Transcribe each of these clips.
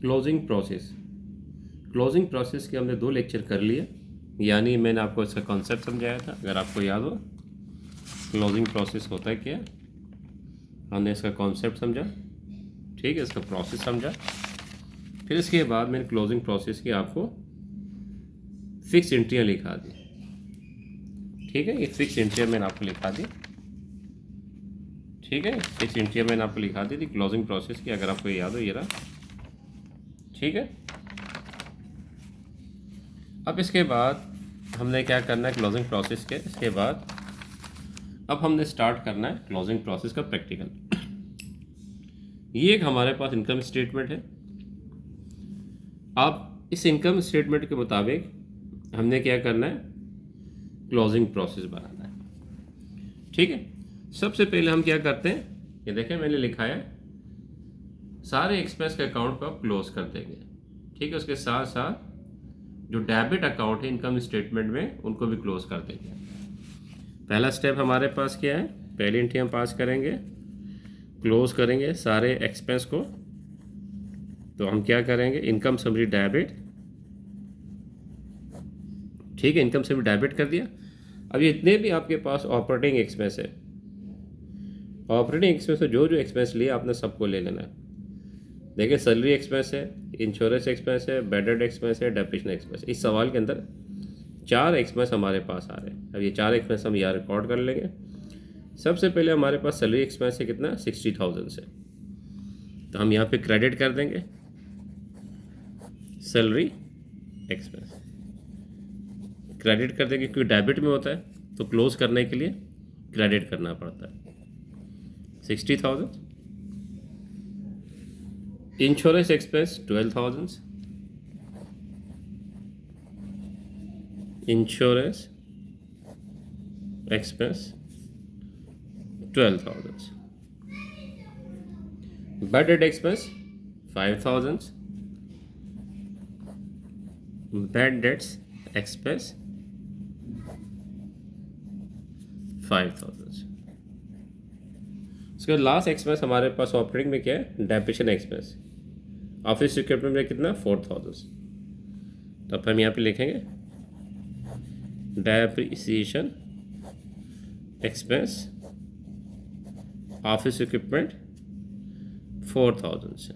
Closing process के हमने 2 lecture कर लिए, यानी मैंने आपको इसका कॉन्सेप्ट समझाया था, अगर आपको याद हो क्लोजिंग प्रोसेस होता है क्या, हमने इसका कॉन्सेप्ट समझा, ठीक है, इसका प्रोसेस समझा। फिर इसके बाद मैंने क्लोजिंग प्रोसेस की आपको फिक्स एंट्रियाँ लिखा दी, ठीक है, ये फिक्स एंट्रियाँ मैंने आपको लिखा दी, ठीक है, फिक्स एंट्रियाँ मैंने आपको लिखा दी थी क्लोजिंग प्रोसेस की, अगर आपको याद हो ये रहा, ठीक है। अब इसके बाद हमने क्या करना है क्लोजिंग प्रोसेस के, इसके बाद अब हमने स्टार्ट करना है क्लोजिंग प्रोसेस का प्रैक्टिकल। ये एक हमारे पास इनकम स्टेटमेंट है। अब इस इनकम स्टेटमेंट के मुताबिक हमने क्या करना है, क्लोजिंग प्रोसेस बनाना है, ठीक है। सबसे पहले हम क्या करते हैं, ये देखें मैंने लिखा है सारे एक्सपेंस के अकाउंट को आप क्लोज कर देंगे, ठीक है। उसके साथ साथ जो डेबिट अकाउंट है इनकम स्टेटमेंट में उनको भी क्लोज कर देंगे। पहला स्टेप हमारे पास क्या है, पहली एंट्री हम पास करेंगे, क्लोज करेंगे सारे एक्सपेंस को। तो हम क्या करेंगे, इनकम समरी डेबिट, ठीक है, इनकम समरी डेबिट कर दिया। अब ये इतने भी आपके पास ऑपरेटिंग एक्सपेंस है, ऑपरेटिंग एक्सपेंस में जो जो एक्सपेंस लिए आपने सबको ले लेना है। देखिए सैलरी एक्सपेंस है, इंश्योरेंस एक्सपेंस है, बेडेड एक्सपेंस है, डेप्रिसिएशन एक्सपेंस। इस सवाल के अंदर 4 एक्सपेंस हमारे पास आ रहे हैं। अब ये 4 एक्सपेंस हम यहाँ रिकॉर्ड कर लेंगे। सबसे पहले हमारे पास सैलरी एक्सपेंस है कितना, 60,000 से, तो हम यहाँ पे क्रेडिट कर देंगे सैलरी एक्सपेंस, क्रेडिट कर देंगे क्योंकि डेबिट में होता है तो क्लोज करने के लिए क्रेडिट करना पड़ता है। 60,000 insurance expense 12,000, insurance expense 12,000, bedded expense 5,000, bad debts expense 5,000। उसके लास्ट एक्सपेंस हमारे पास ऑपरेटिंग में क्या है, डेप्रिसिएशन एक्सपेंस, ऑफिस इक्विपमेंट में कितना 4,000। तो अब हम यहाँ पे लिखेंगे डेप्रिसिएशन एक्सपेंस ऑफिस इक्विपमेंट 4,000 से,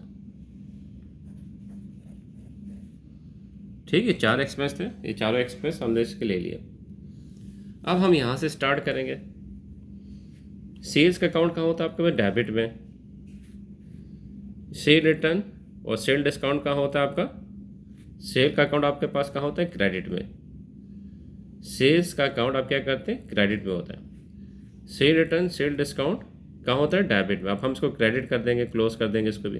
ठीक है। 4 एक्सपेंस थे, ये चारों एक्सपेंस हमने इसके ले लिए। अब हम यहाँ से स्टार्ट करेंगे। सेल्स का अकाउंट कहाँ होता है आपके पास, डेबिट में। सेल रिटर्न और सेल डिस्काउंट कहाँ होता है आपका, सेल का अकाउंट आपके पास कहाँ होता है, क्रेडिट में। सेल्स का अकाउंट आप क्या करते हैं, क्रेडिट में होता है। सेल रिटर्न सेल डिस्काउंट कहाँ होता है, डेबिट में। अब हम इसको क्रेडिट कर देंगे, क्लोज कर देंगे इसको भी।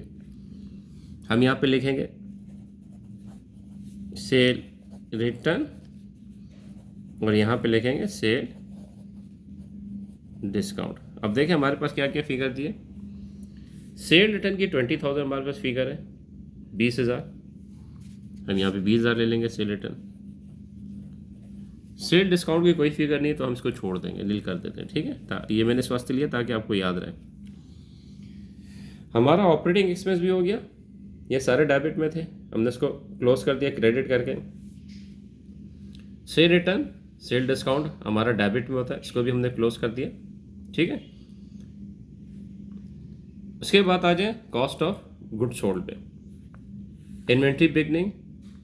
हम यहाँ पे लिखेंगे सेल रिटर्न और यहाँ पे लिखेंगे सेल डिस्काउंट। अब देखें हमारे पास क्या क्या फिगर दिए। सेल रिटर्न की 20,000 हमारे पास फिगर है, 20,000। हम यहाँ पे 20,000 ले लेंगे सेल रिटर्न। सेल डिस्काउंट की कोई फिगर नहीं है तो हम इसको छोड़ देंगे, नील कर देते हैं, ठीक है। ये मैंने इस वास्ते लिया ताकि आपको याद रहे। हमारा ऑपरेटिंग एक्सपेंस भी हो गया, ये सारे डेबिट में थे, हमने इसको क्लोज कर दिया क्रेडिट करके। सेल रिटर्न सेल डिस्काउंट हमारा डेबिट में होता है, इसको भी हमने क्लोज कर दिया, ठीक है। उसके बाद आ जाए कॉस्ट ऑफ गुड सोल्ड पे। इन्वेंट्री बिगनिंग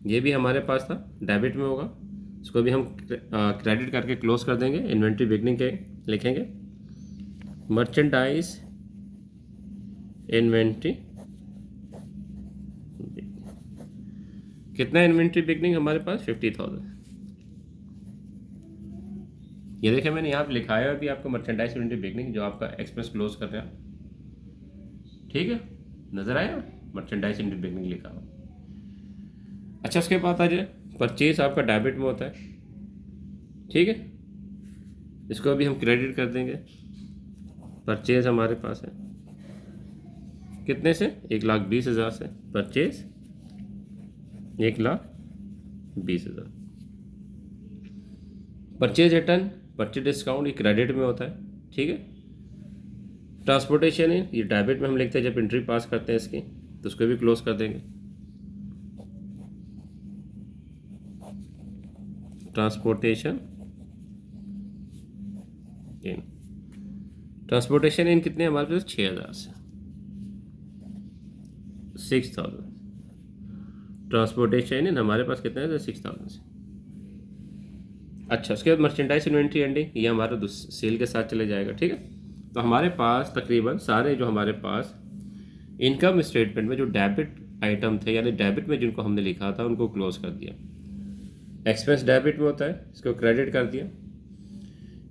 ये भी हमारे पास था, डेबिट में होगा, इसको भी हम क्रेडिट करके क्लोज कर देंगे। इन्वेंट्री बिगनिंग के लिखेंगे मर्चेंडाइज इन्वेंट्री, कितना इन्वेंट्री बिगनिंग हमारे पास 50,000। ये देखें मैंने यहाँ पे लिखा है अभी आपको मर्चेंडाइज इन्वेंट्री बिगनिंग, जो आपका एक्सपेंस क्लोज कर रहे हैं, ठीक है, नजर आया मर्चेंडाइज इन्वेंट्री बिगनिंग लिखा हुआ। अच्छा उसके बाद आ जाए परचेज, आपका डेबिट में होता है, ठीक है, इसको भी हम क्रेडिट कर देंगे। परचेज हमारे पास है कितने से, 1,20,000 से purchase 1,20,000। Purchase return purchase discount ये क्रेडिट में होता है, ठीक है। ट्रांसपोर्टेशन है ये डेबिट में हम लिखते हैं जब एंट्री पास करते हैं इसकी, तो उसको भी क्लोज कर देंगे। ट्रांसपोर्टेशन इन, ट्रांसपोर्टेशन इन कितने हमारे पास 6,000 से 6,000, ट्रांसपोर्टेशन इन हमारे पास कितने हैं 6,000 से। अच्छा, उसके बाद मर्चेंडाइज इन्वेंट्री एंडिंग, ये हमारा सेल के साथ चले जाएगा, ठीक है। तो हमारे पास तकरीबन सारे जो हमारे पास इनकम स्टेटमेंट में जो डेबिट आइटम थे, यानी डेबिट में जिनको हमने लिखा था उनको क्लोज कर दिया। एक्सपेंस डेबिट में होता है, इसको क्रेडिट कर दिया।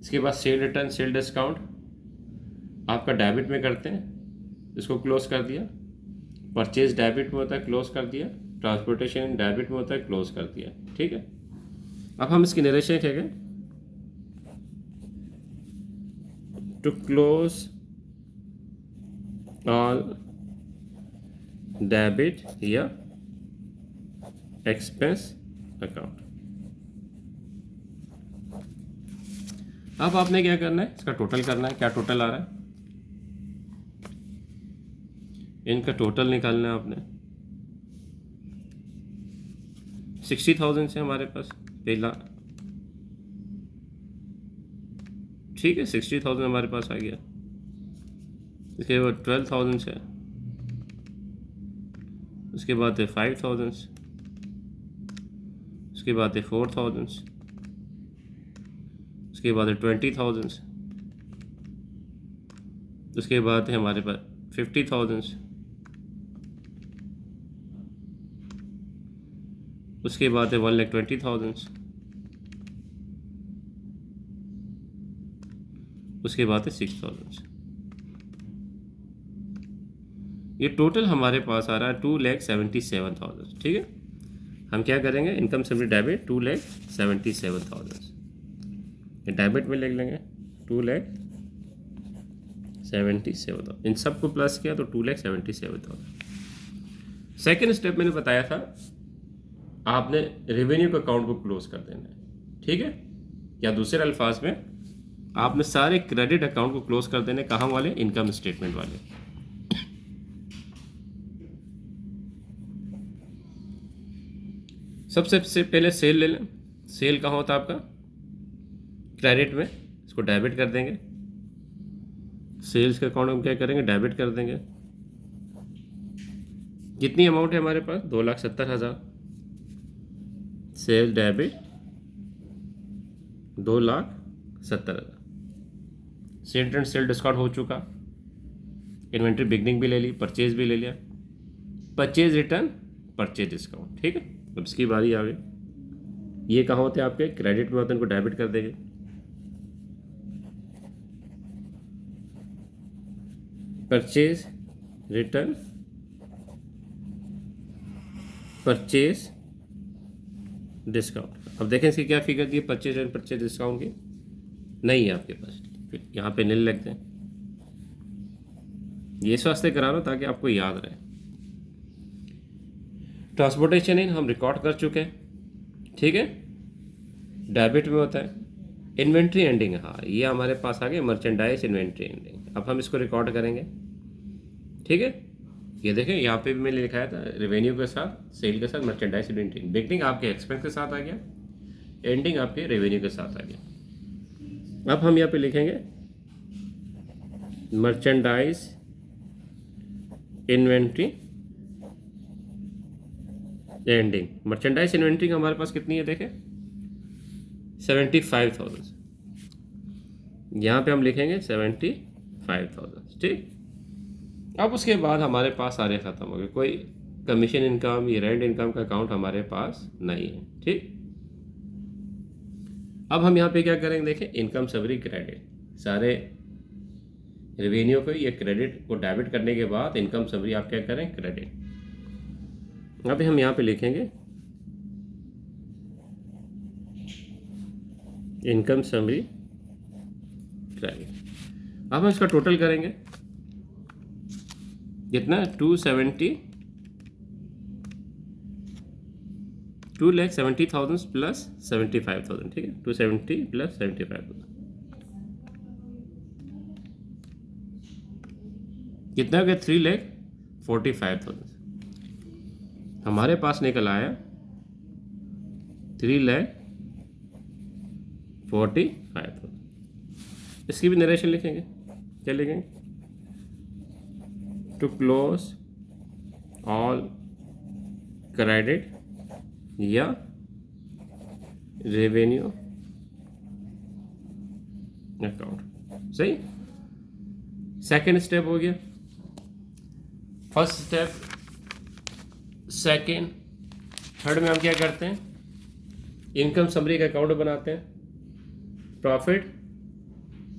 इसके बाद सेल रिटर्न, सेल डिस्काउंट आपका डेबिट में करते हैं, इसको क्लोज कर दिया। परचेज डेबिट में होता है, क्लोज कर दिया। ट्रांसपोर्टेशन डेबिट में होता है, क्लोज कर दिया, ठीक है। अब हम इसकी नरेशन क्या करें, टू क्लोज ऑल डेबिट या एक्सपेंस अकाउंट। अब आपने क्या करना है, इसका टोटल करना है। क्या टोटल आ रहा है, इनका टोटल निकालना है आपने। 60,000 से हमारे पास पहला, ठीक है, 60,000 हमारे पास आ गया। इसके बाद 12,000 से, उसके बाद है 5,000, उसके बाद है 4,000, उसके बाद है 20,000, उसके बाद है हमारे पास 50,000, उसके बाद है 1,20,000, उसके बाद है 6,000। ये टोटल हमारे पास आ रहा है 2,77,000, ठीक है। हम क्या करेंगे, इनकम समरी डेबिट 2,77,000, ये डेबिट में लिख लेंगे 2,77,000। इन सबको प्लस किया तो 2,77,000। सेकेंड स्टेप मैंने बताया था, आपने रेवेन्यू के अकाउंट को क्लोज कर देना है, ठीक है। या दूसरे अल्फाज में आपने सारे क्रेडिट अकाउंट को क्लोज कर देने, कहाँ वाले, इनकम स्टेटमेंट वाले। सबसे पहले सेल ले लें। सेल कहाँ होता है आपका, क्रेडिट में, इसको डेबिट कर देंगे। सेल्स के अकाउंट में क्या करेंगे, डेबिट कर देंगे। कितनी अमाउंट है हमारे पास, 2,70,000। Sale debit 2,70,000। Sale return, sale discount हो चुका। इन्वेंट्री बिगनिंग भी ले ली, परचेज भी ले लिया। परचेज रिटर्न, परचेज डिस्काउंट, ठीक है। अब इसकी बारी आ गई, ये कहाँ होते हैं आपके, क्रेडिट में होते हैं, इनको डेबिट कर देंगे। Purchase return, purchase discount. अब देखें इसकी क्या फिगर दी है, परचेज एंड परचेज डिस्काउंट की नहीं है आपके पास, फिर यहाँ पे नील लगते हैं। ये इस वास्ते करा रहा हूँ ताकि आपको याद रहे। ट्रांसपोर्टेशन इन हम रिकॉर्ड कर चुके हैं, ठीक है, डेबिट में होता है। इन्वेंट्री एंडिंग, हाँ ये हमारे पास आ गया, मर्चेंडाइज इन्वेंट्री एंडिंग। अब हम इसको रिकॉर्ड करेंगे, ठीक है। ये देखें यहाँ पे भी मैंने लिखाया था, रेवेन्यू के साथ, सेल के साथ, मर्चेंडाइज इन्वेंट्री। बिगनिंग आपके एक्सपेंस के साथ आ गया, एंडिंग आपके रेवेन्यू के साथ आ गया। अब हम यहाँ पे लिखेंगे merchandise inventory ending. Merchandise inventory हमारे पास कितनी है, देखें 75,000। यहाँ पे हम लिखेंगे 75,000, ठीक। अब उसके बाद हमारे पास सारे ख़त्म हो गए, कोई कमीशन इनकम या रेंट इनकम का अकाउंट हमारे पास नहीं है, ठीक। अब हम यहाँ पे क्या करेंगे, देखें इनकम समरी क्रेडिट, सारे रेवेन्यू को या क्रेडिट को डेबिट करने के बाद इनकम समरी आप क्या करें, क्रेडिट। अब हम यहाँ पे लिखेंगे इनकम समरी क्रेडिट। अब हम इसका टोटल करेंगे, कितना, 2,70,000 प्लस 75,000, ठीक है, 270 प्लस 75,000 कितना हो गया, 3,45,000। हमारे पास निकल आया 3,45,000 45,000। इसकी भी नरेशन लिखेंगे, क्या लिखेंगे? टू क्लोज ऑल क्रेडिट या रेवेन्यू अकाउंट। सही, सेकेंड स्टेप हो गया। फर्स्ट स्टेप, सेकेंड, थर्ड में हम क्या करते हैं? इनकम समरी का अकाउंट बनाते हैं, प्रॉफिट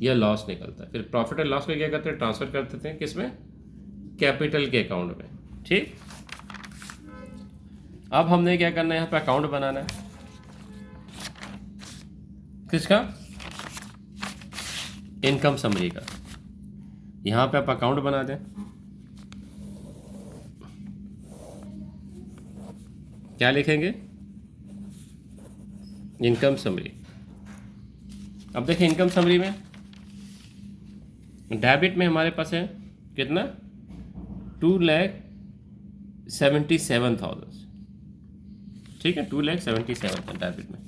या लॉस निकलता है, फिर प्रॉफिट और लॉस को क्या करते हैं? ट्रांसफर कर देते हैं, किसमें? कैपिटल के अकाउंट में। ठीक, अब हमने क्या करना है? यहाँ पे अकाउंट बनाना है, किसका? इनकम समरी का। यहाँ पे आप अकाउंट बना दें, क्या लिखेंगे? Income summary. अब देखिए इनकम समरी में डेबिट में हमारे पास है कितना? 2,77,000। ठीक है, 2,77,000 डेबिट में,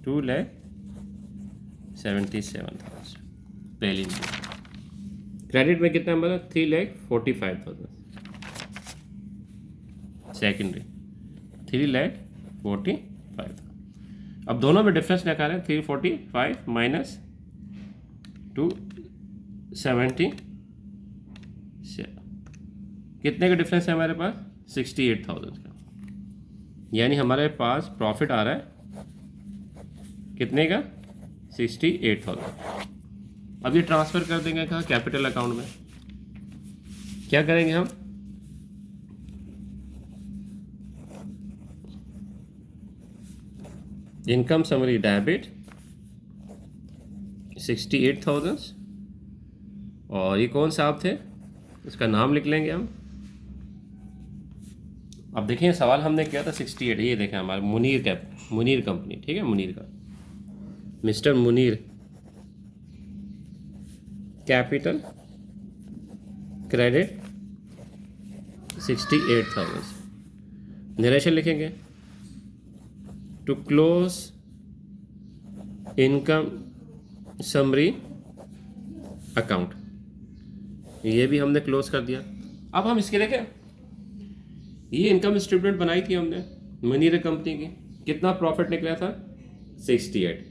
2,77,000 पहली में। क्रेडिट में कितना हमारा? 3,45,000 सेकेंडरी, 3,45,000। अब दोनों में डिफरेंस निकाल रहे हैं, 345 माइनस 277, कितने का डिफरेंस है हमारे पास? 68,000 का। यानी हमारे पास प्रॉफिट आ रहा है कितने का? 68,000। अब ये ट्रांसफ़र कर देंगे कहाँ? कैपिटल अकाउंट में। क्या करेंगे हम? इनकम समरी डेबिट 68,000, और ये कौन सा आप थे? इसका नाम लिख लेंगे हम। अब देखिए सवाल हमने किया था 68, ये देखें हमारा मुनीर कंपनी। ठीक है, मुनीर का, mister Munir capital credit 68,000। Narration लिखेंगे, to close income summary account. ये भी हमने क्लोज कर दिया। अब हम इसके देखें, ये इनकम स्टेटमेंट बनाई थी हमने मुनीर कंपनी की, कितना प्रॉफिट निकला था? 68।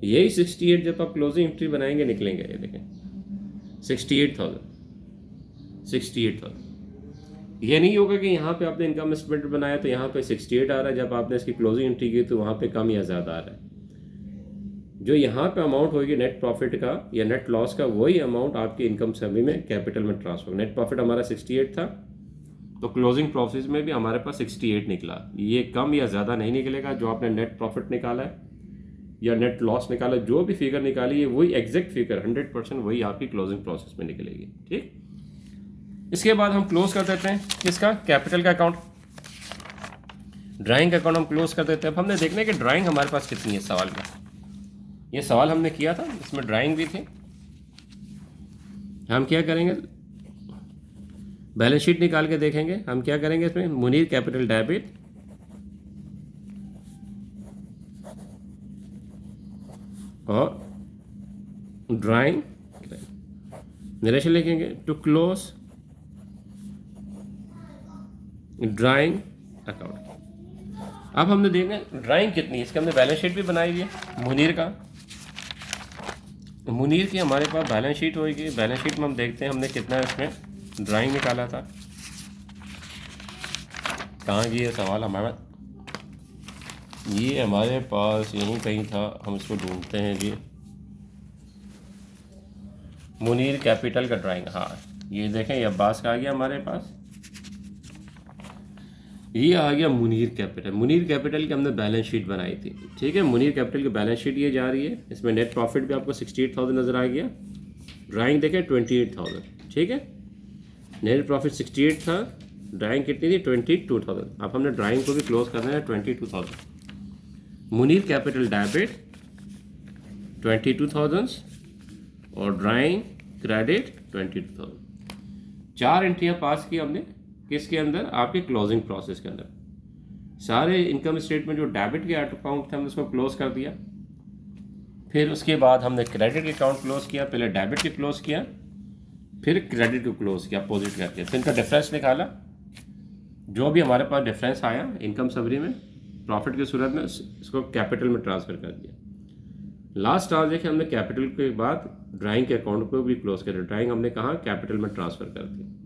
यही 68 जब आप क्लोजिंग एंट्री बनाएंगे निकलेंगे, ये देखें 68,000। ये नहीं होगा कि यहाँ पे आपने इनकम स्टेटमेंट बनाया तो यहाँ पे 68 आ रहा है, जब आपने इसकी क्लोजिंग एंट्री की तो वहाँ पे कम या ज़्यादा आ रहा है। जो यहाँ पे अमाउंट होगी नेट प्रॉफिट का या नेट लॉस का, वही अमाउंट आपकी इनकम समरी में कैपिटल में ट्रांसफर। नेट प्रॉफिट हमारा 68 था, तो क्लोजिंग प्रॉफिट में भी हमारे पास 68 निकला। ये कम या ज़्यादा नहीं निकलेगा। जो आपने नेट प्रॉफिट निकाला है या नेट लॉस निकाला, जो भी फिगर निकाली है वही एग्जैक्ट फिगर 100% वही आपकी क्लोजिंग प्रोसेस में निकलेगी। ठीक, इसके बाद हम क्लोज कर देते हैं किसका? कैपिटल का अकाउंट। ड्राइंग का अकाउंट हम क्लोज कर देते हैं। अब हमने देखना है कि ड्राइंग हमारे पास कितनी है सवाल में। ये सवाल हमने किया था, इसमें ड्राइंग भी थी। हम क्या करेंगे? बैलेंस शीट निकाल के देखेंगे। हम क्या करेंगे इसमें? मुनीर कैपिटल डेबिट और ड्राइंग नरेशन लिखेंगे, टू क्लोज ड्राइंग अकाउंट। अब हमने देखना ड्राइंग कितनी है, इसके हमने बैलेंस शीट भी बनाई हुई है मुनीर का। मुनीर की हमारे पास बैलेंस शीट होगी। बैलेंस शीट में हम देखते हैं हमने कितना इसमें ड्राइंग निकाला था। कहाँ गया सवाल हमारा? ये हमारे पास यहीं कहीं था, हम इसको ढूंढते हैं जी। मुनीर कैपिटल का ड्राइंग, हाँ ये देखें, ये अब्बास का आ गया हमारे पास। ये आ गया मुनीर कैपिटल। मुनीर कैपिटल की हमने बैलेंस शीट बनाई थी। ठीक है, मुनीर कैपिटल की बैलेंस शीट ये जा रही है। इसमें नेट प्रॉफिट भी आपको 68,000 नज़र आ गया। ड्राइंग देखें 28,000। ठीक है, नेट प्रॉफिट 68 था, ड्राइंग कितनी थी? 22,000। अब हमने ड्राइंग को भी क्लोज करना है 22,000। मुनीर कैपिटल डेबिट 22,000 और ड्राइंग क्रेडिट 22,000। 4 एंट्रियाँ पास की हमने किसके अंदर? आपके क्लोजिंग प्रोसेस के अंदर। सारे इनकम स्टेटमेंट जो डेबिट के अकाउंट थे हमने उसको क्लोज कर दिया। फिर उसके बाद हमने क्रेडिट के अकाउंट क्लोज किया, पहले डेबिट के क्लोज किया, फिर क्रेडिट को क्लोज किया अपोजिट करके, फिर इनका डिफरेंस निकाला। जो भी हमारे पास डिफरेंस आया इनकम समरी में प्रॉफिट की सूरत में, इसको कैपिटल में ट्रांसफ़र कर दिया। लास्ट ट्रांजेक्शन देखिए हमने कैपिटल के बाद ड्राइंग के अकाउंट को भी क्लोज कर दिया। ड्राइंग हमने कहा कैपिटल में ट्रांसफ़र कर दिया।